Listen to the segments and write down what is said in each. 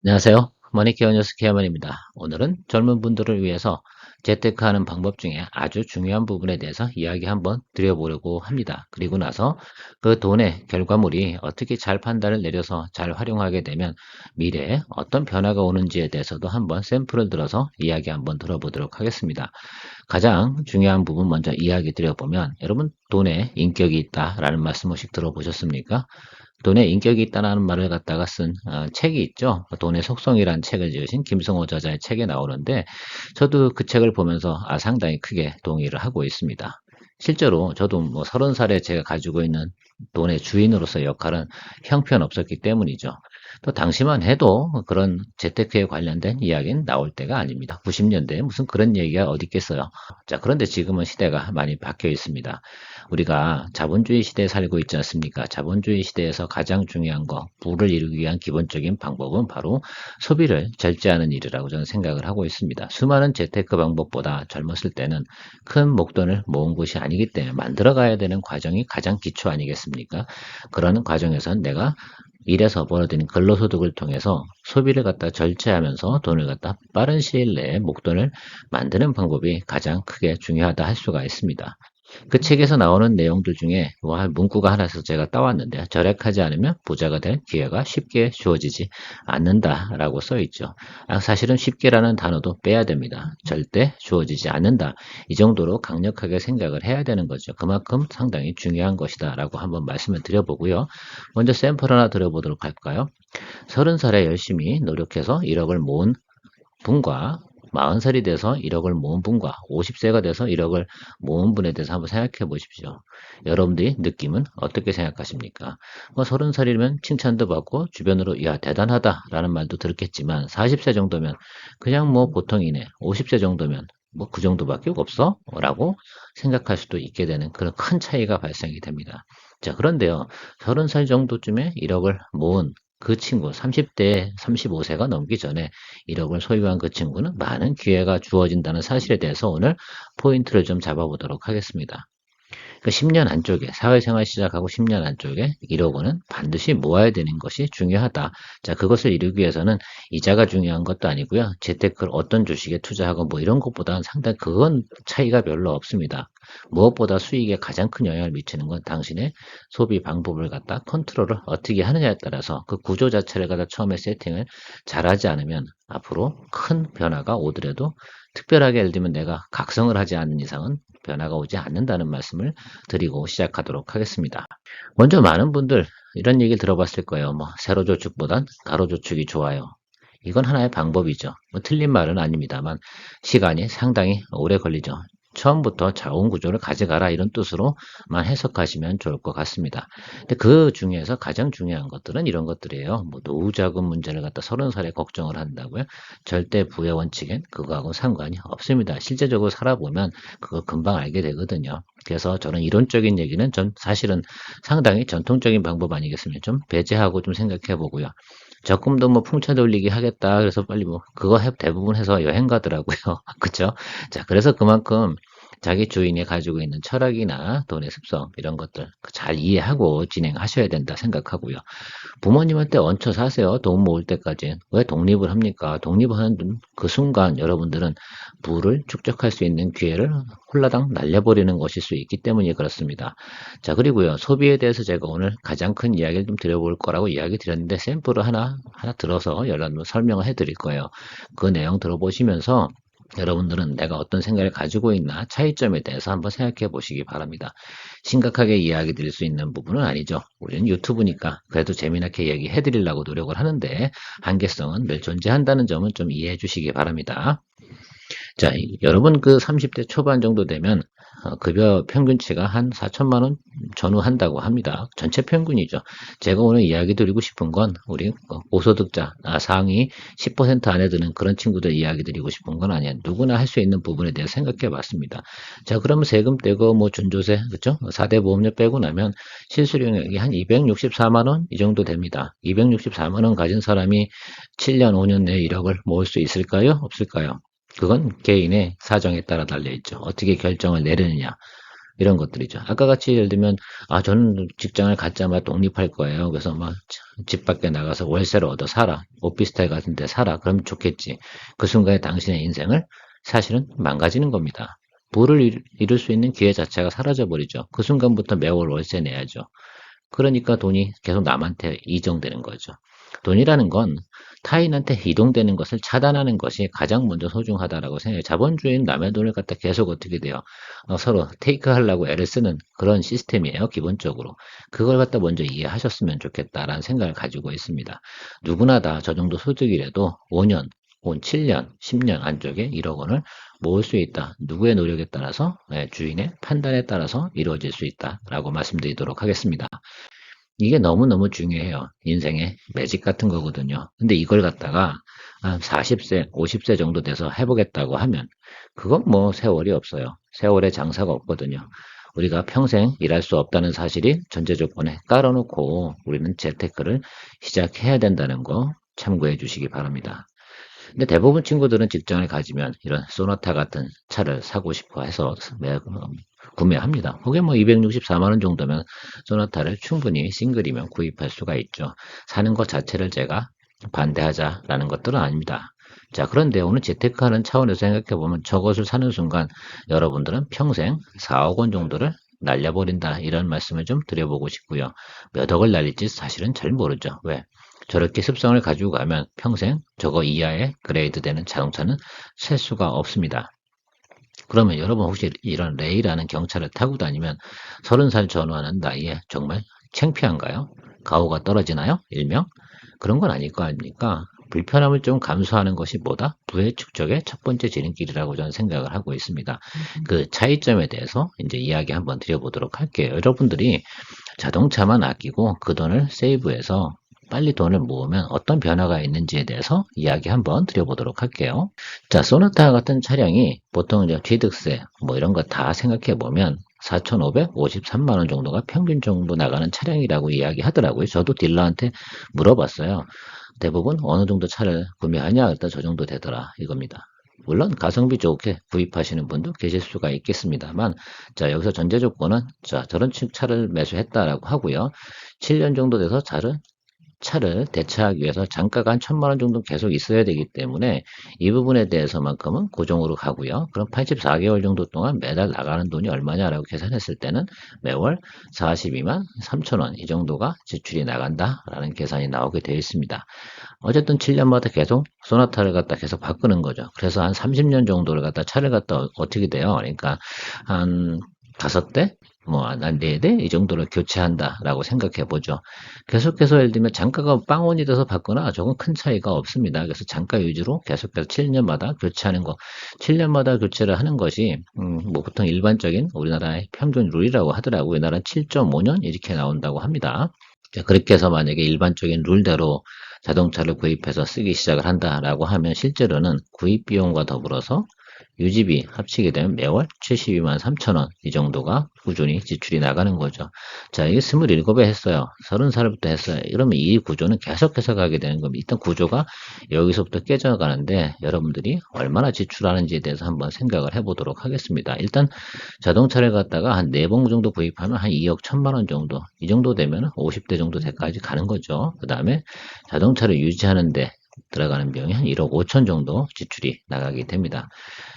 안녕하세요. 머니케어 뉴스 케어만입니다. 오늘은 젊은 분들을 위해서 재테크하는 방법 중에 아주 중요한 부분에 대해서 이야기 한번 드려보려고 합니다. 그리고 나서 그 돈의 결과물이 어떻게 잘 판단을 내려서 잘 활용하게 되면 미래에 어떤 변화가 오는지에 대해서도 한번 샘플을 들어서 이야기 한번 들어보도록 하겠습니다. 가장 중요한 부분 먼저 이야기 드려보면 여러분 돈에 인격이 있다라는 말씀 혹시 들어보셨습니까? 돈에 인격이 있다는 말을 갖다가 쓴 책이 있죠. 돈의 속성이라는 책을 지으신 김성호 저자의 책에 나오는데 저도 그 책을 보면서 상당히 크게 동의를 하고 있습니다. 실제로 저도 뭐 30살에 제가 가지고 있는 돈의 주인으로서 역할은 형편없었기 때문이죠. 또 당시만 해도 그런 재테크에 관련된 이야기는 나올 때가 아닙니다. 90년대에 무슨 그런 얘기가 어디 있겠어요. 자, 그런데 지금은 시대가 많이 바뀌어 있습니다. 우리가 자본주의 시대에 살고 있지 않습니까? 자본주의 시대에서 가장 중요한 거, 부를 이루기 위한 기본적인 방법은 바로 소비를 절제하는 일이라고 저는 생각을 하고 있습니다. 수많은 재테크 방법보다 젊었을 때는 큰 목돈을 모은 것이 아니기 때문에 만들어가야 되는 과정이 가장 기초 아니겠습니까? 그런 과정에서 내가 일해서 벌어들인 근로소득을 통해서 소비를 갖다 절제하면서 돈을 갖다 빠른 시일 내에 목돈을 만드는 방법이 가장 크게 중요하다 할 수가 있습니다. 그 책에서 나오는 내용들 중에 문구가 하나 있어서 제가 따왔는데요. 절약하지 않으면 부자가 될 기회가 쉽게 주어지지 않는다라고 써 있죠. 사실은 쉽게라는 단어도 빼야 됩니다. 절대 주어지지 않는다. 이 정도로 강력하게 생각을 해야 되는 거죠. 그만큼 상당히 중요한 것이다라고 한번 말씀을 드려보고요. 먼저 샘플 하나 드려보도록 할까요? 30살에 열심히 노력해서 1억을 모은 분과 40살이 돼서 1억을 모은 분과 50세가 돼서 1억을 모은 분에 대해서 한번 생각해 보십시오. 여러분들이 느낌은 어떻게 생각하십니까? 30살이면 칭찬도 받고 주변으로 야 대단하다라는 말도 들었겠지만 40세 정도면 그냥 뭐 보통이네. 50세 정도면 뭐 그 정도밖에 없어? 라고 생각할 수도 있게 되는 그런 큰 차이가 발생이 됩니다. 자, 그런데요. 30살 정도쯤에 1억을 모은 그 친구, 30대, 35세가 넘기 전에 1억을 소유한 그 친구는 많은 기회가 주어진다는 사실에 대해서 오늘 포인트를 좀 잡아보도록 하겠습니다. 그 10년 안쪽에 사회생활 시작하고 10년 안쪽에 1억 원은 반드시 모아야 되는 것이 중요하다. 자, 그것을 이루기 위해서는 이자가 중요한 것도 아니고요. 재테크를 어떤 주식에 투자하고 뭐 이런 것보다는 상당히 그건 차이가 별로 없습니다. 무엇보다 수익에 가장 큰 영향을 미치는 건 당신의 소비 방법을 갖다 컨트롤을 어떻게 하느냐에 따라서 그 구조 자체를 갖다 처음에 세팅을 잘하지 않으면 앞으로 큰 변화가 오더라도 특별하게 예를 들면 내가 각성을 하지 않는 이상은 변화가 오지 않는다는 말씀을 드리고 시작하도록 하겠습니다. 먼저 많은 분들 이런 얘기를 들어봤을 거예요. 뭐 세로저축보단 가로저축이 좋아요. 이건 하나의 방법이죠. 뭐 틀린 말은 아닙니다만 시간이 상당히 오래 걸리죠. 처음부터 자원 구조를 가져가라 이런 뜻으로만 해석하시면 좋을 것 같습니다. 근데 그 중에서 가장 중요한 것들은 이런 것들이에요. 뭐 노후 자금 문제를 갖다 30살에 걱정을 한다고요. 절대 부의 원칙엔 그거하고 상관이 없습니다. 실제적으로 살아보면 그거 금방 알게 되거든요. 그래서 저는 이론적인 얘기는 전 사실은 상당히 전통적인 방법 아니겠습니까? 좀 배제하고 좀 생각해 보고요. 적금도 뭐 풍차 돌리기 하겠다. 그래서 빨리 뭐 그거 대부분 해서 여행 가더라고요. 그쵸? 자, 그래서 그만큼 자기 주인이 가지고 있는 철학이나 돈의 습성 이런 것들 잘 이해하고 진행하셔야 된다 생각하고요. 부모님한테 얹혀 사세요. 돈 모을 때까지. 왜 독립을 합니까? 독립하는 그 순간 여러분들은 부를 축적할 수 있는 기회를 홀라당 날려버리는 것일 수 있기 때문에 그렇습니다. 자, 그리고요. 소비에 대해서 제가 오늘 가장 큰 이야기를 좀 드려볼 거라고 이야기 드렸는데 샘플을 하나 들어서 여러분 설명을 해드릴 거예요. 그 내용 들어보시면서 여러분들은 내가 어떤 생각을 가지고 있나 차이점에 대해서 한번 생각해 보시기 바랍니다. 심각하게 이야기 드릴 수 있는 부분은 아니죠. 우리는 유튜브니까 그래도 재미나게 얘기해 드리려고 노력을 하는데 한계성은 늘 존재한다는 점은 좀 이해해 주시기 바랍니다. 자, 여러분 그 30대 초반 정도 되면 급여 평균치가 한 4천만 원 전후한다고 합니다. 전체 평균이죠. 제가 오늘 이야기 드리고 싶은 건 우리 고소득자 상위 10% 안에 드는 그런 친구들 이야기 드리고 싶은 건 아니야. 누구나 할 수 있는 부분에 대해 생각해 봤습니다. 자, 그러면 세금 떼고 뭐 준조세 그렇죠? 4대 보험료 빼고 나면 실수령액이 한 264만 원 이 정도 됩니다. 264만 원 가진 사람이 7년 5년 내에 1억을 모을 수 있을까요? 없을까요? 그건 개인의 사정에 따라 달려있죠. 어떻게 결정을 내리느냐. 이런 것들이죠. 아까 같이 예를 들면, 저는 직장을 갖자마자 독립할 거예요. 그래서 막 집 밖에 나가서 월세를 얻어 살아. 오피스텔 같은 데 살아. 그럼 좋겠지. 그 순간에 당신의 인생을 사실은 망가지는 겁니다. 부를 이룰 수 있는 기회 자체가 사라져 버리죠. 그 순간부터 매월 월세 내야죠. 그러니까 돈이 계속 남한테 이정되는 거죠. 돈이라는 건 타인한테 이동되는 것을 차단하는 것이 가장 먼저 소중하다라고 생각해요. 자본주의는 남의 돈을 갖다 계속 어떻게 돼요? 서로 테이크 하려고 애를 쓰는 그런 시스템이에요, 기본적으로. 그걸 갖다 먼저 이해하셨으면 좋겠다라는 생각을 가지고 있습니다. 누구나 다 저 정도 소득이라도 5년, 7년, 10년 안쪽에 1억 원을 모을 수 있다. 누구의 노력에 따라서, 주인의 판단에 따라서 이루어질 수 있다라고 말씀드리도록 하겠습니다. 이게 너무너무 중요해요. 인생의 매직 같은 거거든요. 근데 이걸 갖다가 한 40세, 50세 정도 돼서 해보겠다고 하면 그건 뭐 세월이 없어요. 세월에 장사가 없거든요. 우리가 평생 일할 수 없다는 사실이 전제 조건에 깔아놓고 우리는 재테크를 시작해야 된다는 거 참고해 주시기 바랍니다. 근데 대부분 친구들은 직장을 가지면 이런 소나타 같은 차를 사고 싶어 해서 구매합니다. 그게 뭐 264만 원 정도면 소나타를 충분히 싱글이면 구입할 수가 있죠. 사는 것 자체를 제가 반대하자라는 것들은 아닙니다. 자, 그런데 오늘 재테크하는 차원에서 생각해보면 저것을 사는 순간 여러분들은 평생 4억 원 정도를 날려버린다 이런 말씀을 좀 드려보고 싶고요. 몇 억을 날릴지 사실은 잘 모르죠. 왜? 저렇게 습성을 가지고 가면 평생 저거 이하의 그레이드 되는 자동차는 살 수가 없습니다. 그러면 여러분 혹시 이런 레이라는 경차를 타고 다니면 30살 전후하는 나이에 정말 창피한가요? 가오가 떨어지나요? 일명? 그런 건 아닐 거 아닙니까? 불편함을 좀 감수하는 것이 뭐다? 부의 축적의 첫 번째 지름길이라고 저는 생각을 하고 있습니다. 그 차이점에 대해서 이제 이야기 한번 드려보도록 할게요. 여러분들이 자동차만 아끼고 그 돈을 세이브해서 빨리 돈을 모으면 어떤 변화가 있는지에 대해서 이야기 한번 드려보도록 할게요. 자, 소나타 같은 차량이 보통 이제 취득세 뭐 이런 거 다 생각해 보면 4,553만 원 정도가 평균 정도 나가는 차량이라고 이야기 하더라고요. 저도 딜러한테 물어봤어요. 대부분 어느 정도 차를 구매하냐? 그랬더니 저 정도 되더라. 이겁니다. 물론 가성비 좋게 구입하시는 분도 계실 수가 있겠습니다만, 자, 여기서 전제 조건은, 자, 저런 차를 매수했다라고 하고요. 7년 정도 돼서 차를 대체하기 위해서 잔가가 한 1,000만 원 정도 계속 있어야 되기 때문에 이 부분에 대해서만큼은 고정으로 가고요. 그럼 84개월 정도 동안 매달 나가는 돈이 얼마냐라고 계산했을 때는 매월 42만 3천 원 이 정도가 지출이 나간다라는 계산이 나오게 되어 있습니다. 어쨌든 7년마다 계속 소나타를 갖다 계속 바꾸는 거죠. 그래서 한 30년 정도를 갖다 차를 갖다 어떻게 돼요? 그러니까 한 5대? 뭐, 한 4대? 이 정도를 교체한다라고 생각해 보죠. 계속해서 예를 들면 장가가 빵원이 돼서 받거나 저건 큰 차이가 없습니다. 그래서 장가 위주로 계속해서 7년마다 교체하는 거. 7년마다 교체를 하는 것이, 뭐 보통 일반적인 우리나라의 평균 룰이라고 하더라고요. 우리나라는 7.5년 이렇게 나온다고 합니다. 자, 그렇게 해서 만약에 일반적인 룰대로 자동차를 구입해서 쓰기 시작을 한다라고 하면 실제로는 구입 비용과 더불어서 유지비 합치게 되면 매월 72만 3천 원 이 정도가 꾸준히 지출이 나가는 거죠. 자, 이게 27에 했어요. 30살부터 했어요. 이러면 이 구조는 계속해서 가게 되는 겁니다. 일단 구조가 여기서부터 깨져가는데 여러분들이 얼마나 지출하는지에 대해서 한번 생각을 해보도록 하겠습니다. 일단 자동차를 갖다가 한 4번 정도 구입하면 한 2억 1천만 원 정도 이 정도 되면 50대 정도 대까지 가는 거죠. 그 다음에 자동차를 유지하는데 들어가는 비용이 한 1억 5천 정도 지출이 나가게 됩니다.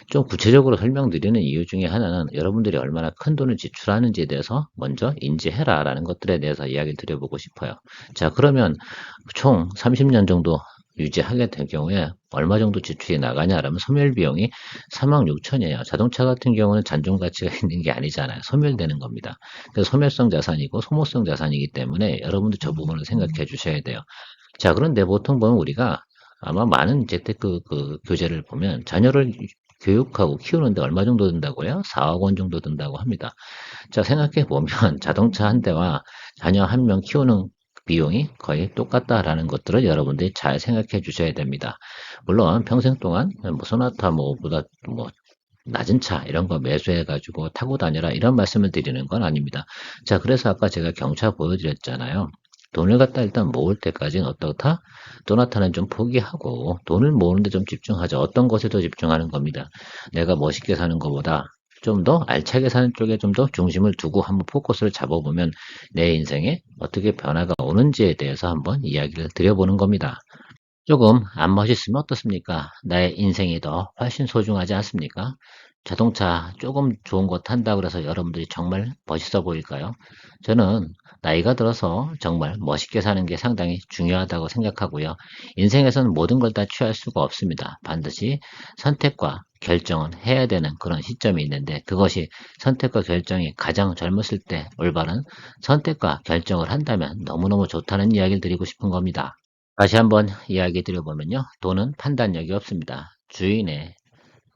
좀 구체적으로 설명드리는 이유 중에 하나는 여러분들이 얼마나 큰 돈을 지출하는지에 대해서 먼저 인지해라 라는 것들에 대해서 이야기를 드려보고 싶어요. 자, 그러면 총 30년 정도 유지하게 될 경우에 얼마 정도 지출이 나가냐라면 소멸 비용이 3억 6천이에요. 자동차 같은 경우는 잔존 가치가 있는 게 아니잖아요. 소멸되는 겁니다. 그래서 소멸성 자산이고 소모성 자산이기 때문에 여러분도 저 부분을 생각해 주셔야 돼요. 자, 그런데 보통 보면 우리가 아마 많은 재테크 그 교재를 보면 자녀를 교육하고 키우는데 얼마 정도 든다고요? 4억 원 정도 든다고 합니다. 자, 생각해 보면 자동차 한 대와 자녀 한 명 키우는 비용이 거의 똑같다라는 것들을 여러분들이 잘 생각해 주셔야 됩니다. 물론 평생 동안 뭐 소나타 뭐보다 뭐 낮은 차 이런 거 매수해 가지고 타고 다녀라 이런 말씀을 드리는 건 아닙니다. 자, 그래서 아까 제가 경차 보여드렸잖아요. 돈을 갖다 일단 모을 때까지는 어떻다? 도나타는 좀 포기하고 돈을 모으는데 좀 집중하자. 어떤 것에 더 집중하는 겁니다. 내가 멋있게 사는 것보다 좀 더 알차게 사는 쪽에 좀 더 중심을 두고 한번 포커스를 잡아보면 내 인생에 어떻게 변화가 오는지에 대해서 한번 이야기를 드려보는 겁니다. 조금 안 멋있으면 어떻습니까? 나의 인생이 더 훨씬 소중하지 않습니까? 자동차 조금 좋은 거 탄다고 해서 여러분들이 정말 멋있어 보일까요? 저는 나이가 들어서 정말 멋있게 사는 게 상당히 중요하다고 생각하고요. 인생에서는 모든 걸 다 취할 수가 없습니다. 반드시 선택과 결정은 해야 되는 그런 시점이 있는데 그것이 선택과 결정이 가장 젊었을 때 올바른 선택과 결정을 한다면 너무너무 좋다는 이야기를 드리고 싶은 겁니다. 다시 한번 이야기 드려보면요. 돈은 판단력이 없습니다. 주인의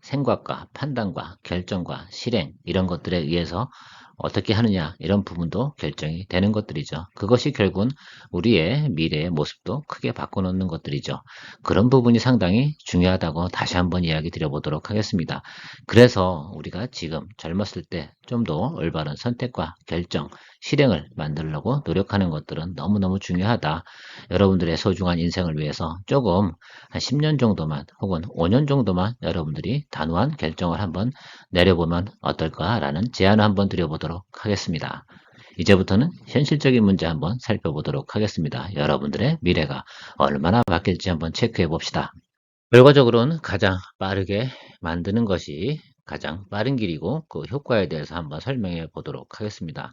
생각과 판단과 결정과 실행 이런 것들에 의해서 어떻게 하느냐 이런 부분도 결정이 되는 것들이죠. 그것이 결국은 우리의 미래의 모습도 크게 바꿔놓는 것들이죠. 그런 부분이 상당히 중요하다고 다시 한번 이야기 드려보도록 하겠습니다. 그래서 우리가 지금 젊었을 때 좀 더 올바른 선택과 결정, 실행을 만들려고 노력하는 것들은 너무너무 중요하다. 여러분들의 소중한 인생을 위해서 조금 한 10년 정도만 혹은 5년 정도만 여러분들이 단호한 결정을 한번 내려보면 어떨까라는 제안을 한번 드려보도록 하겠습니다. 이제부터는 현실적인 문제 한번 살펴보도록 하겠습니다. 여러분들의 미래가 얼마나 바뀔지 한번 체크해 봅시다. 결과적으로는 가장 빠르게 만드는 것이 가장 빠른 길이고 그 효과에 대해서 한번 설명해 보도록 하겠습니다.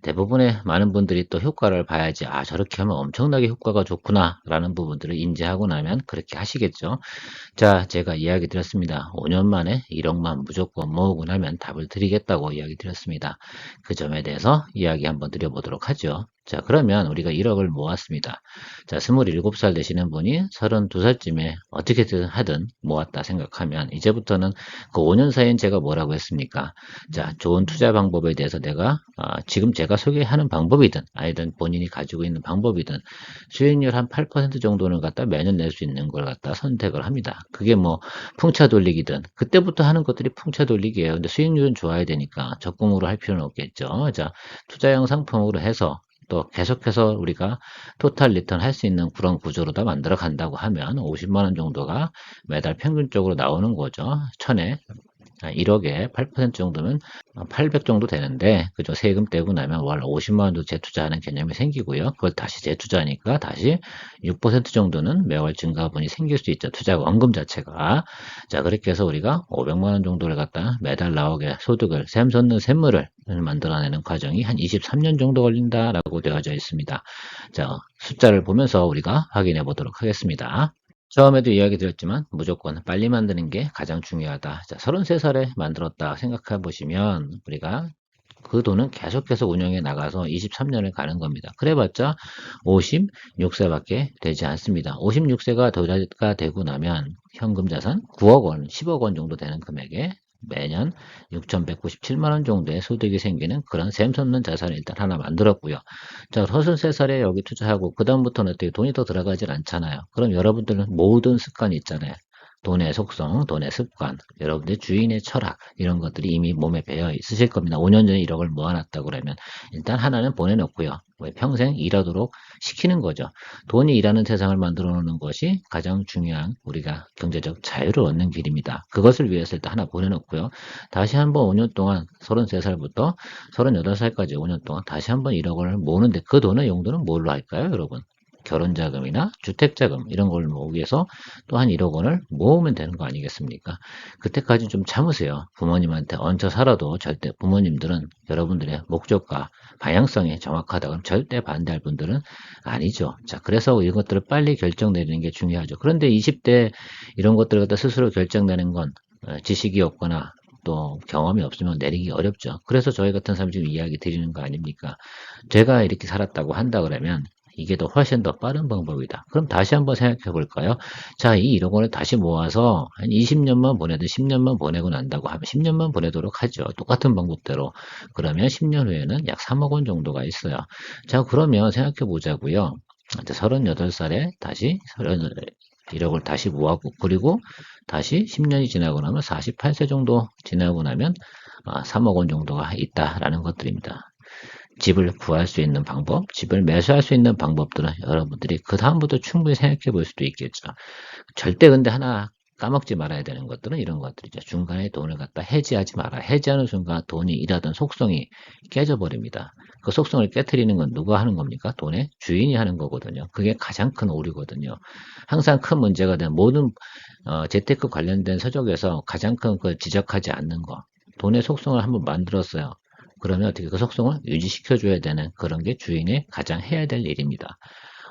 대부분의 많은 분들이 또 효과를 봐야지 '아 저렇게 하면 엄청나게 효과가 좋구나.'라는 부분들을 인지하고 나면 그렇게 하시겠죠. 자, 제가 이야기 드렸습니다. 5년 만에 1억만 무조건 모으고 나면 답을 드리겠다고 이야기 드렸습니다. 그 점에 대해서 이야기 한번 드려보도록 하죠. 자, 그러면 우리가 1억을 모았습니다. 자, 27살 되시는 분이 32살쯤에 어떻게든 하든 모았다 생각하면 이제부터는 그 5년 사이엔 제가 뭐라고 했습니까? 자, 좋은 투자 방법에 대해서 내가 지금 제가 소개하는 방법이든 아니든 본인이 가지고 있는 방법이든 수익률 한 8% 정도는 갖다 매년 낼 수 있는 걸 갖다 선택을 합니다. 그게 뭐 풍차 돌리기든 그때부터 하는 것들이 풍차 돌리기예요. 근데 수익률은 좋아야 되니까 적금으로 할 필요는 없겠죠. 자, 투자형 상품으로 해서 또 계속해서 우리가 토탈 리턴 할 수 있는 그런 구조로 다 만들어 간다고 하면 50만 원 정도가 매달 평균적으로 나오는 거죠. 천에 1억에 8% 정도면 800 정도 되는데 그죠? 세금 떼고 나면 월 50만 원도 재투자하는 개념이 생기고요. 그걸 다시 재투자하니까 다시 6% 정도는 매월 증가분이 생길 수 있죠. 투자 원금 자체가. 자, 그렇게 해서 우리가 500만 원 정도를 갖다 매달 나오게 소득을 샘솟는 샘물을 만들어내는 과정이 한 23년 정도 걸린다라고 되어져 있습니다. 자, 숫자를 보면서 우리가 확인해 보도록 하겠습니다. 처음에도 이야기 드렸지만 무조건 빨리 만드는 게 가장 중요하다. 자, 33살에 만들었다 생각해 보시면 우리가 그 돈은 계속해서 운영해 나가서 23년을 가는 겁니다. 그래봤자 56세밖에 되지 않습니다. 56세가 도래가 되고 나면 현금 자산 9억 원, 10억 원 정도 되는 금액에 매년 6,197만 원 정도의 소득이 생기는 그런 샘솟는 자산을 일단 하나 만들었고요. 자, 33살에 여기 투자하고 그다음부터는 어떻게 돈이 더 들어가질 않잖아요. 그럼 여러분들은 모든 습관이 있잖아요. 돈의 속성, 돈의 습관, 여러분들 주인의 철학 이런 것들이 이미 몸에 배어 있으실 겁니다. 5년 전에 1억을 모아놨다고 그러면 일단 하나는 보내놓고요. 왜 평생 일하도록 시키는 거죠. 돈이 일하는 세상을 만들어 놓는 것이 가장 중요한 우리가 경제적 자유를 얻는 길입니다. 그것을 위해서 일단 하나 보내놓고요. 다시 한번 5년 동안 33살부터 38살까지 5년 동안 다시 한번 1억을 모으는데 그 돈의 용도는 뭘로 할까요, 여러분? 결혼자금이나 주택자금 이런 걸 모으기 위해서 또 한 1억 원을 모으면 되는 거 아니겠습니까? 그때까지 좀 참으세요. 부모님한테 얹혀 살아도 절대 부모님들은 여러분들의 목적과 방향성이 정확하다 그럼 절대 반대할 분들은 아니죠. 자, 그래서 이것들을 빨리 결정 내리는 게 중요하죠. 그런데 20대 이런 것들을 갖다 스스로 결정 내는 건 지식이 없거나 또 경험이 없으면 내리기 어렵죠. 그래서 저희 같은 사람이 지금 이야기 드리는 거 아닙니까? 제가 이렇게 살았다고 한다 그러면 이게 더 훨씬 더 빠른 방법이다. 그럼 다시 한번 생각해 볼까요? 자, 이 1억 원을 다시 모아서 한 20년만 보내든 10년만 보내고 난다고 하면 10년만 보내도록 하죠. 똑같은 방법대로. 그러면 10년 후에는 약 3억 원 정도가 있어요. 자, 그러면 생각해 보자고요. 38살에 다시 1억을 다시 모았고, 그리고 다시 10년이 지나고 나면 48세 정도 지나고 나면 3억 원 정도가 있다라는 것들입니다. 집을 구할 수 있는 방법, 집을 매수할 수 있는 방법들은 여러분들이 그 다음부터 충분히 생각해 볼 수도 있겠죠. 절대 근데 하나 까먹지 말아야 되는 것들은 이런 것들이죠. 중간에 돈을 갖다 해지하지 마라. 해지하는 순간 돈이 일하던 속성이 깨져버립니다. 그 속성을 깨트리는 건 누가 하는 겁니까? 돈의 주인이 하는 거거든요. 그게 가장 큰 오류거든요. 항상 큰 문제가 된 모든 재테크 관련된 서적에서 가장 큰 걸 지적하지 않는 거. 돈의 속성을 한번 만들었어요. 그러면 어떻게 그 속성을 유지시켜줘야 되는 그런 게 주인이 가장 해야 될 일입니다.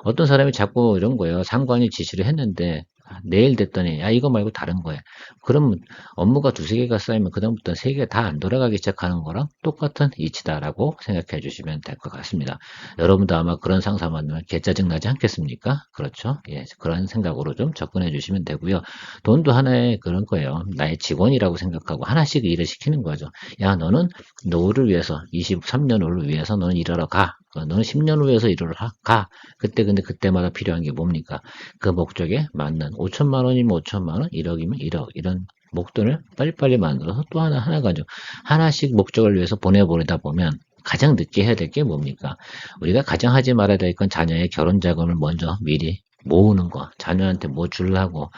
어떤 사람이 자꾸 이런 거예요. 상관이 지시를 했는데 내일 됐더니 야 이거 말고 다른 거야. 그러면 업무가 두세 개가 쌓이면 그다음부터 세 개 다 안 돌아가기 시작하는 거랑 똑같은 이치다라고 생각해 주시면 될 것 같습니다. 여러분도 아마 그런 상사 만나면 개짜증 나지 않겠습니까? 그렇죠? 예, 그런 생각으로 좀 접근해 주시면 되고요. 돈도 하나의 그런 거예요. 나의 직원이라고 생각하고 하나씩 일을 시키는 거죠. 야 너는 노후를 위해서 23년 후를 위해서 너는 일하러 가. 너는 10년 후에서 일을 가. 그때 근데 그때마다 필요한 게 뭡니까? 그 목적에 맞는 5천만 원이면 5천만 원, 1억이면 1억 이런 목돈을 빨리빨리 만들어서 또 하나 가지고 하나씩 목적을 위해서 보내버리다 보면 가장 늦게 해야 될 게 뭡니까? 우리가 가장 하지 말아야 될 건 자녀의 결혼 자금을 먼저 미리 모으는 거, 자녀한테 뭐 주려고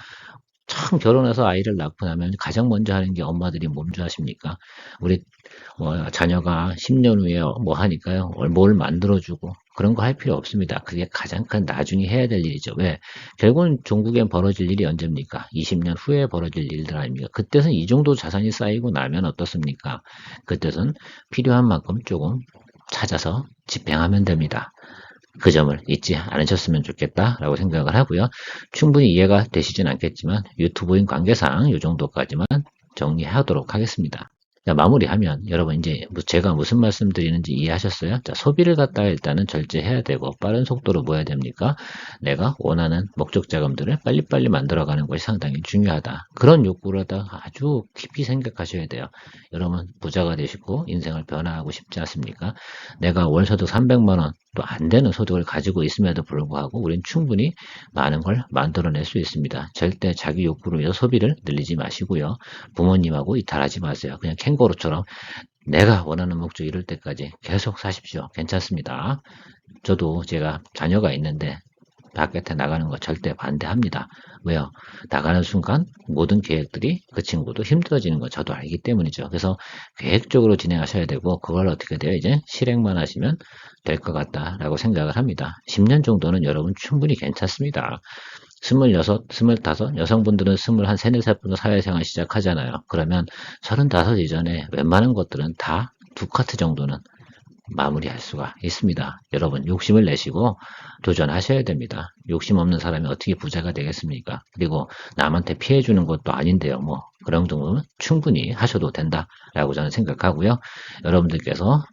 참 결혼해서 아이를 낳고 나면 가장 먼저 하는 게 엄마들이 뭔지 아십니까? 우리 자녀가 10년 후에 뭐 하니까요. 뭘 만들어주고 그런 거 할 필요 없습니다. 그게 가장 큰 나중에 해야 될 일이죠. 왜? 결국은 종국엔 벌어질 일이 언제입니까? 20년 후에 벌어질 일들 아닙니까? 그때선 이 정도 자산이 쌓이고 나면 어떻습니까? 그때선 필요한 만큼 조금 찾아서 집행하면 됩니다. 그 점을 잊지 않으셨으면 좋겠다라고 생각을 하고요. 충분히 이해가 되시진 않겠지만 유튜브인 관계상 이 정도까지만 정리하도록 하겠습니다. 자, 마무리하면 여러분 이제 제가 무슨 말씀 드리는지 이해하셨어요? 자, 소비를 갖다가 일단은 절제해야 되고 빠른 속도로 뭐 해야 됩니까? 내가 원하는 목적 자금들을 빨리빨리 만들어가는 것이 상당히 중요하다. 그런 욕구를 갖다가 아주 깊이 생각하셔야 돼요. 여러분 부자가 되시고 인생을 변화하고 싶지 않습니까? 내가 월소득 300만 원 또 안 되는 소득을 가지고 있음에도 불구하고 우린 충분히 많은 걸 만들어낼 수 있습니다. 절대 자기 욕구를 위해서 소비를 늘리지 마시고요. 부모님하고 이탈하지 마세요. 그냥 캥거루처럼 내가 원하는 목적 이룰 때까지 계속 사십시오. 괜찮습니다. 저도 제가 자녀가 있는데 바깥에 나가는 거 절대 반대합니다. 왜요? 나가는 순간 모든 계획들이 그 친구도 힘들어지는 거 저도 알기 때문이죠. 그래서 계획적으로 진행하셔야 되고 그걸 어떻게 돼요? 이제 실행만 하시면 될 것 같다라고 생각을 합니다. 10년 정도는 여러분 충분히 괜찮습니다. 26, 25, 여성분들은 21, 3, 4살부터 사회생활 시작하잖아요. 그러면 35 이전에 웬만한 것들은 다 두 카트 정도는 마무리할 수가 있습니다. 여러분 욕심을 내시고 도전하셔야 됩니다. 욕심 없는 사람이 어떻게 부자가 되겠습니까? 그리고 남한테 피해 주는 것도 아닌데요. 뭐 그런 정도는 충분히 하셔도 된다라고 저는 생각하고요. 여러분들께서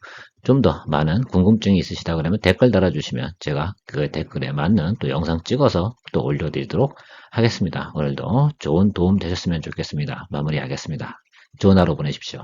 좀 더 많은 궁금증이 있으시다 그러면 댓글 달아주시면 제가 그 댓글에 맞는 또 영상 찍어서 또 올려드리도록 하겠습니다. 오늘도 좋은 도움 되셨으면 좋겠습니다. 마무리하겠습니다. 좋은 하루 보내십시오.